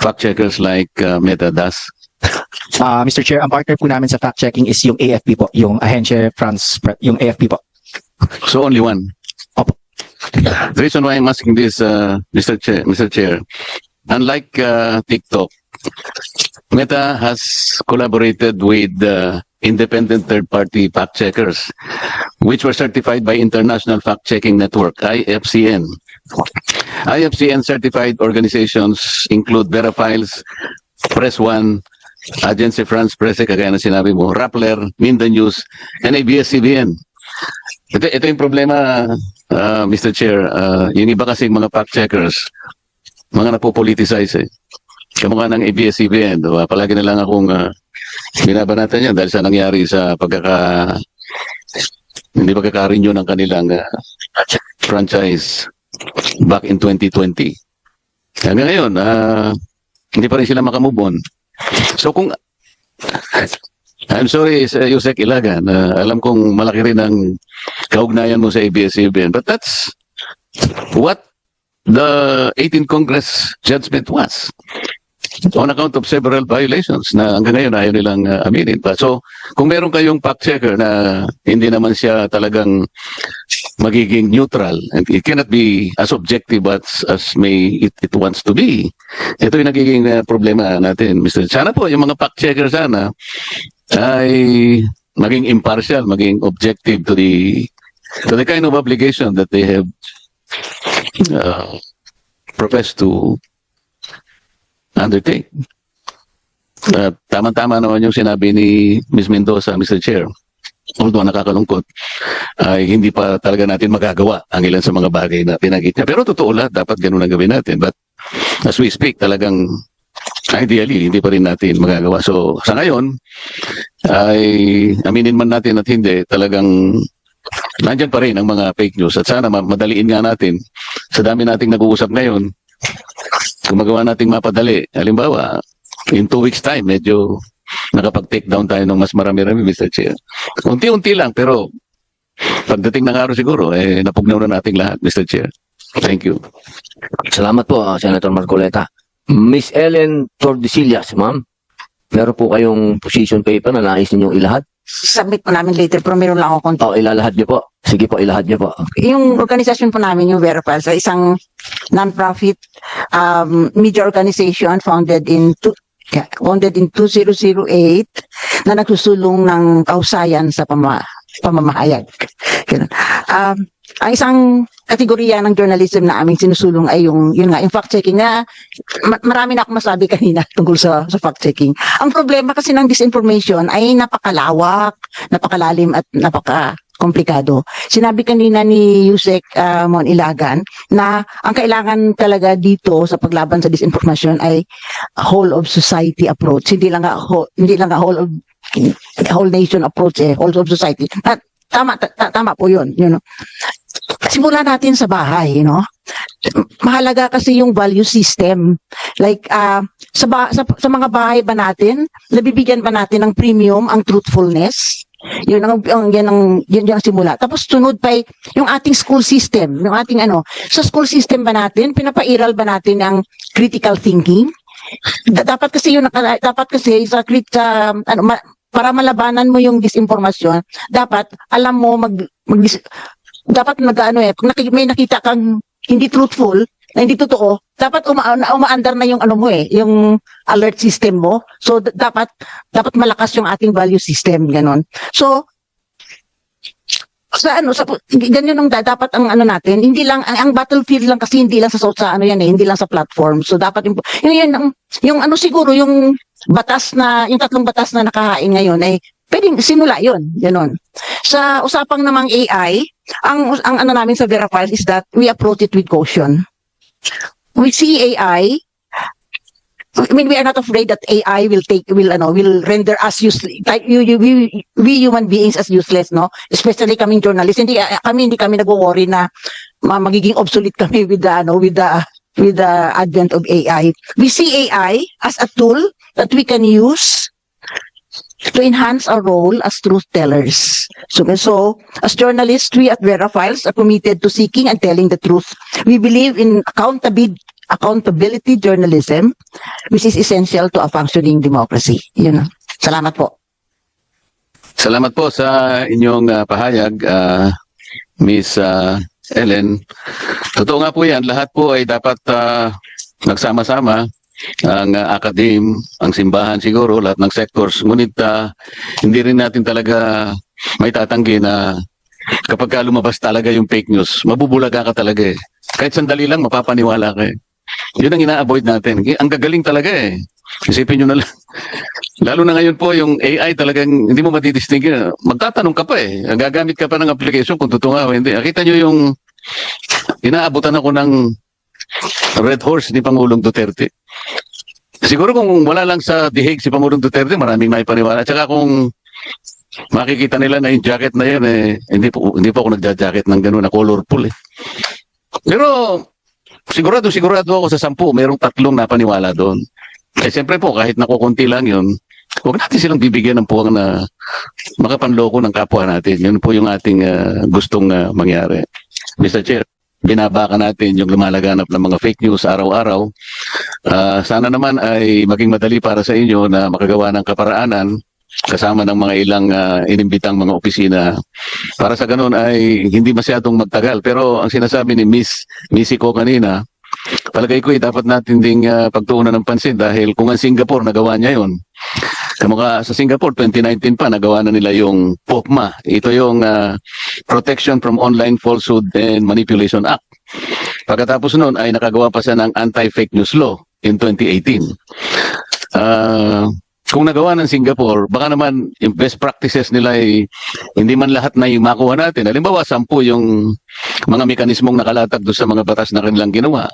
fact checkers like Meta does? Mr. Chair, ang partner po namin sa fact-checking is yung AFP po, yung Agencia France, yung AFP po. So only one. Opo. The reason why I'm asking this, Mr. Chair, unlike TikTok, Meta has collaborated with independent third-party fact checkers, which were certified by International Fact-Checking Network (IFCN). IFCN certified organizations include Verifiles, Press One, Agence France Presse, kagaya na sinabi mo, Rappler, Minda News, and ABS-CBN. Ito yung problema, Mr. Chair. Yung iba kasing mga fact-checkers, mga napopoliticize eh. Kamukha ng ABS-CBN, diba? Palagi na lang akong binabanatan yan dahil sa nangyari sa hindi pagkaka-renew ng kanilang franchise back in 2020. Hanggang ngayon, hindi pa rin sila makamove on. So kung I'm sorry, Yusek Ilagan, alam kong malaki rin ang kaugnayan mo sa ABS-CBN, but that's what the 18th Congress judgment was on account of several violations na hanggang ngayon ayaw nilang aminin pa. So kung meron kayong fact checker na hindi naman siya talagang magiging neutral, and it cannot be as objective as it wants to be. Ito yung nagiging problema natin, Mr. Sana po, yung mga fact-checker sana ay maging impartial, maging objective to the kind of obligation that they have professed to undertake. Tama-tama naman yung sinabi ni Ms. Mendoza, Mr. Chair. Although nakakalungkot, ay hindi pa talaga natin magagawa ang ilan sa mga bagay na pinagit niya. Pero totoo lahat, dapat ganun ang gawin natin. But as we speak, talagang ideally, hindi pa rin natin magagawa. So sa ngayon, ay aminin man natin at hindi, talagang nandyan pa rin ang mga fake news. At sana madaliin nga natin, sa dami nating nag-uusap ngayon, kung magawa nating mapadali, halimbawa, in 2 weeks time, medyo nakapag-take down tayo ng mas marami-rami, Mr. Chair. Unti-unti lang, pero pagdating ng araw siguro, napugnaw na nating lahat, Mr. Chair. Thank you. Salamat po, Senator Marcoleta. Miss Ellen Tordesillas, ma'am. Meron po kayong position paper na nais ninyong ilahad? Submit po namin later, pero meron lang ako konti. Ilalahad niyo po. Sige po, ilahad niyo po. Yung organisasyon po namin, yung Verify, sa isang non-profit media organization founded in 2008 na nagsusulong ng kausayan sa pamamahayag. Ang isang kategorya ng journalism na aming sinusulong ay yung fact-checking na marami na akong masabi kanina tungkol sa fact-checking. Ang problema kasi ng disinformation ay napakalawak, napakalalim at napaka-komplikado. Sinabi kanina ni Yusek Mon Ilagan na ang kailangan talaga dito sa paglaban sa disinformation ay whole of society approach. Hindi lang whole nation approach, whole of society. Tama po yun. Simulan natin sa bahay, mahalaga kasi yung value system. Like, sa mga bahay ba natin, nabibigyan ba natin ng premium ang truthfulness? Yun ang simula. Tapos sunod pa yung ating school system, yung ating sa school system ba natin, pinapairal ba natin ang critical thinking? Dapat kasi para malabanan mo yung disinformasyon, dapat alam mo dapat may nakita kang hindi truthful, na hindi totoo, dapat umaandar na yung yung alert system mo. So dapat malakas yung ating value system, ganon. So ganyan yung dapat ang natin, hindi lang ang battlefield lang kasi hindi lang hindi lang sa platform. So dapat siguro yung tatlong batas na nakahain ngayon ay pwedeng simula yun, ganon. Sa usapang namang AI, ang namin sa Verifiles is that we approach it with caution. We see AI, we are not afraid that AI will render us useless, like we human beings as useless, especially kaming journalists. Hindi kami nagwo-worry na magiging obsolete kami with the advent of AI. We see AI as a tool that we can use to enhance our role as truth tellers. So as journalists, we at Verifiles are committed to seeking and telling the truth. We believe in accountability journalism, which is essential to a functioning democracy. Yun. Salamat po. Salamat po sa inyong pahayag, Miss Ellen. Totoo nga po yan, lahat po ay dapat nagsama-sama, ang academe, ang simbahan siguro, lahat ng sectors. Ngunit hindi rin natin talaga may tatanggi na kapag ka lumabas talaga yung fake news, mabubulaga ka talaga eh. Kahit sandali lang, mapapaniwala ka eh. Yun ang ina-avoid natin. Ang gagaling talaga eh. Isipin nyo na lang. Lalo na ngayon po, yung AI talagang hindi mo matidistingue. Magtatanong ka pa eh. Gagamit ka pa ng application kung totoo nga o hindi. Nakita nyo yung inaabutan ako ng Red Horse ni Pangulong Duterte. Siguro kung wala lang sa dihig si Pangulong Duterte, maraming may paniwala. At saka kung makikita nila na yung jacket na yan, hindi po ako nagja-jacket ng gano'n na colorful eh. Pero sigurado ako sa 10, mayroong 3 na paniwala doon. Siyempre po, kahit nakukunti lang yun, huwag natin silang bibigyan ng puwang na makapanloko ng kapwa natin. Yun po yung ating gustong mangyari. Mr. Chair, binabaka natin yung lumalaganap ng mga fake news araw-araw. Sana naman ay maging madali para sa inyo na makagawa ng kaparaanan kasama ng mga ilang inimbitang mga opisina. Para sa ganun ay hindi masyadong magtagal. Pero ang sinasabi ni Missy ko kanina, palagay ko dapat natin ding pagtuunan ng pansin dahil kung ang Singapore nagawa niya yun, kamukha sa Singapore 2019 pa nagawa na nila yung POPMA. Ito yung Protection from Online Falsehood and Manipulation Act. Pagkatapos nun ay nakagawa pa siya ng Anti-Fake News Law in 2018. Kung nagawa ng Singapore, baka naman yung best practices nila ay hindi man lahat na yung makuha natin. Halimbawa, 10 yung mga mekanismong nakalatag doon sa mga batas na kanilang ginawa.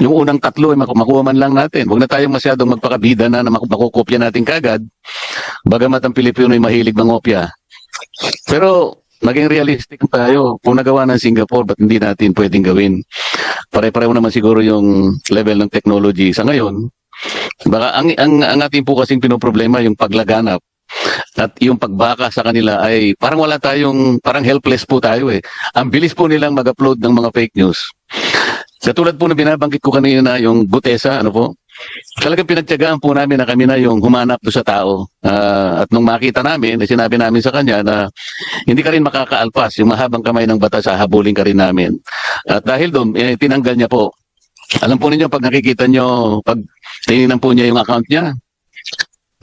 Yung unang 3 ay makuha man lang natin. Huwag na tayong masyadong magpakabida na makukopya natin kagad. Bagamat ang Pilipino ay mahilig mangopya. Pero maging realistic tayo. Kung nagawa ng Singapore, ba't hindi natin pwedeng gawin? Pare-pareho naman siguro yung level ng technology sa ngayon. Baka ang ating po kasing pinoproblema yung paglaganap at yung pagbaka sa kanila ay parang wala tayong, parang helpless po tayo eh. Ang bilis po nilang mag-upload ng mga fake news. Katulad po na binabanggit ko kanina yung Gutesa, ano po? Talagang pinagtiyagaan po namin na kami na yung humanap do sa tao. At nung makita namin, sinabi namin sa kanya na hindi ka rin makakaalpas, yung mahabang kamay ng batas, hahabulin ka rin namin. At dahil doon, tinanggal niya po. Alam po ninyo, pag nakikita nyo, pag tinignan po niya yung account niya,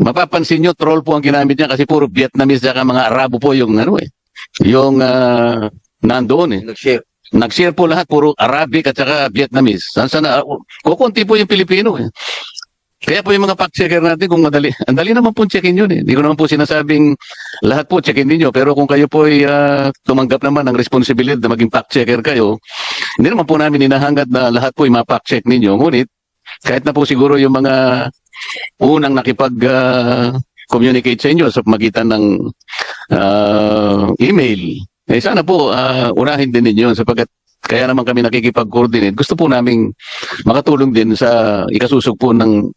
mapapansin nyo, troll po ang ginamit niya kasi puro Vietnamese at mga Arabo po yung yung nandoon eh. Nag-share po lahat, puro Arabic at saka Vietnamese. Sana, kukunti po yung Pilipino eh. Kaya po yung mga fact-checker natin, kung madali, ang dali naman po checkin yun eh. Hindi ko naman po sinasabing lahat po checkin ninyo. Pero kung kayo po ay tumanggap naman ng responsibilidad na maging fact-checker kayo, hindi naman po namin hinahangad na lahat po ay ma-fact-check ninyo. Ngunit, kahit na po siguro yung mga unang nakipag-communicate sa inyo sa pamagitan ng email, sana po unahin din ninyo sapagkat kaya naman kami nakikipag-coordinate. Gusto po naming makatulong din sa ikasusog po ng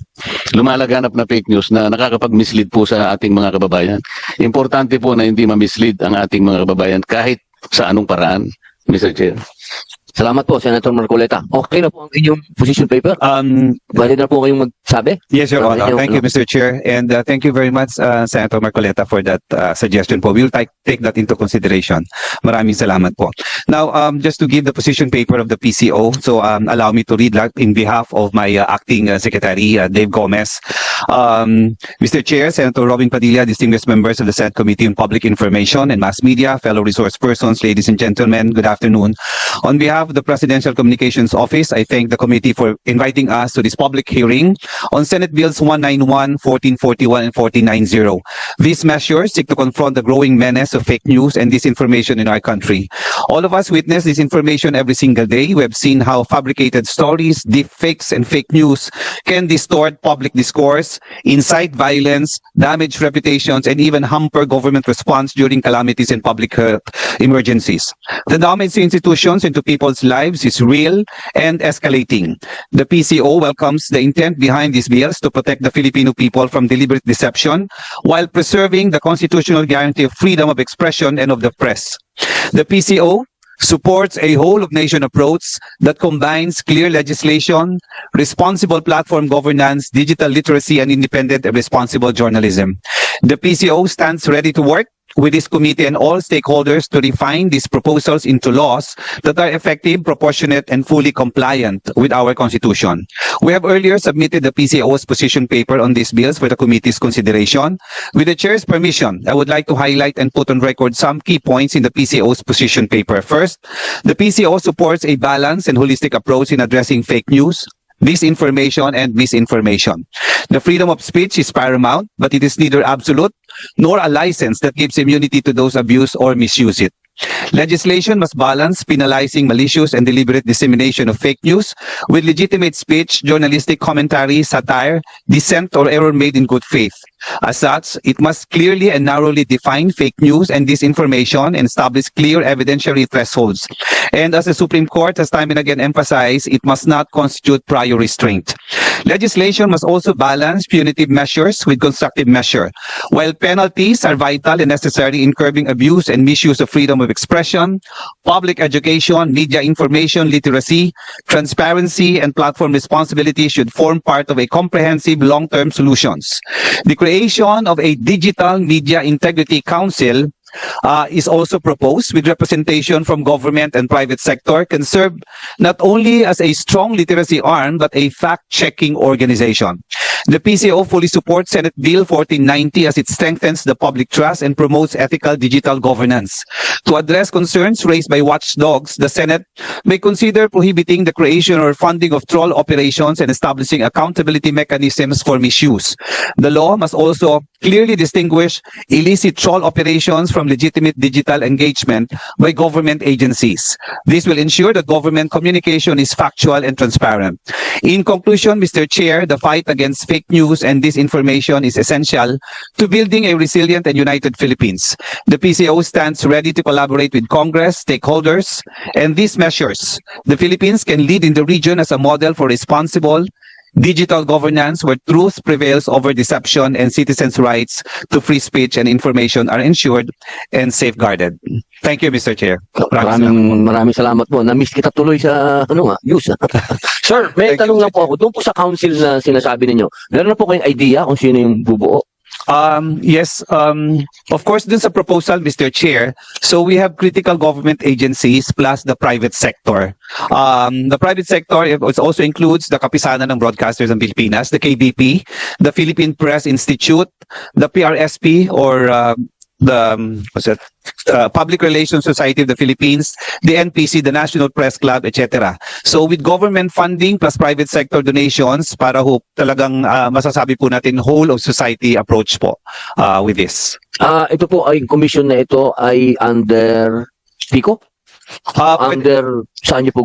lumalaganap na fake news na nakakapag-mislead po sa ating mga kababayan. Importante po na hindi ma-mislead ang ating mga kababayan kahit sa anong paraan, Mr. Chair. Salamat po, Senator Marcoleta. Okay na po ang inyong position paper? Pwede na po kayong magsabi? Yes, Your Honor. Inyong, Thank you, Mr. Chair. And thank you very much, Senator Marcoleta, for that suggestion po. We'll take that into consideration. Maraming salamat po. Now, just to give the position paper of the PCO, so allow me to read that in behalf of my acting secretary, Dave Gomez. Mr. Chair, Senator Robin Padilla, distinguished members of the Senate Committee on Public Information and Mass Media, fellow resource persons, ladies and gentlemen, good afternoon. On behalf of the Presidential Communications Office, I thank the committee for inviting us to this public hearing on Senate Bills 191, 1441, and 1490. These measures seek to confront the growing menace of fake news and disinformation in our country. All of us witness this information every single day. We have seen how fabricated stories, deepfakes, and fake news can distort public discourse, incite violence, damage reputations, and even hamper government response during calamities and public health emergencies. The damage to institutions and to people's lives is real and escalating. The PCO welcomes the intent behind these bills to protect the Filipino people from deliberate deception while preserving the constitutional guarantee of freedom of expression and of the press. The PCO supports a whole-of-nation approach that combines clear legislation, responsible platform governance, digital literacy, and independent and responsible journalism. The PCO stands ready to work with this committee and all stakeholders to refine these proposals into laws that are effective, proportionate, and fully compliant with our Constitution. We have earlier submitted the PCO's position paper on these bills for the committee's consideration. With the Chair's permission, I would like to highlight and put on record some key points in the PCO's position paper. First, the PCO supports a balanced and holistic approach in addressing fake news, disinformation, and misinformation. The freedom of speech is paramount, but it is neither absolute nor a license that gives immunity to those abuse or misuse it. Legislation must balance penalizing malicious and deliberate dissemination of fake news with legitimate speech, journalistic commentary, satire, dissent, or error made in good faith. As such, it must clearly and narrowly define fake news and disinformation and establish clear evidentiary thresholds. And as the Supreme Court has time and again emphasized, it must not constitute prior restraint. Legislation must also balance punitive measures with constructive measure. While penalties are vital and necessary in curbing abuse and misuse of freedom of expression, public education, media information literacy, transparency, and platform responsibility should form part of a comprehensive long-term solutions. The creation of a Digital Media Integrity Council is also proposed with representation from government and private sector, can serve not only as a strong literacy arm but a fact-checking organization. The PCO fully supports Senate Bill 1490 as it strengthens the public trust and promotes ethical digital governance. To address concerns raised by watchdogs, the Senate may consider prohibiting the creation or funding of troll operations and establishing accountability mechanisms for misuse. The law must also clearly distinguish illicit troll operations from legitimate digital engagement by government agencies. This will ensure that government communication is factual and transparent. In conclusion, Mr. Chair, the fight against fake news and disinformation is essential to building a resilient and united Philippines. The PCO stands ready to collaborate with Congress, stakeholders, and these measures. The Philippines can lead in the region as a model for responsible digital governance where truth prevails over deception and citizens' rights to free speech and information are ensured and safeguarded. Thank you, Mr. Chair. Maraming salamat po. Na-miss kita tuloy sa news. Sir, may Thank tanong lang po ako. Doon po sa council na sinasabi ninyo, meron na po kayong idea kung sino yung bubuo? Yes, of course, dun sa proposal, Mr. Chair, so we have critical government agencies plus the private sector. The private sector it also includes the Kapisanan ng Broadcasters ng Pilipinas, the KBP, the Philippine Press Institute, the PRSP or Public Relations Society of the Philippines, the NPC, the National Press Club, etc. So with government funding plus private sector donations, para ho talagang masasabi po natin whole of society approach po with this. Ito po ay commission na ito ay under PICO? Under saan niyo po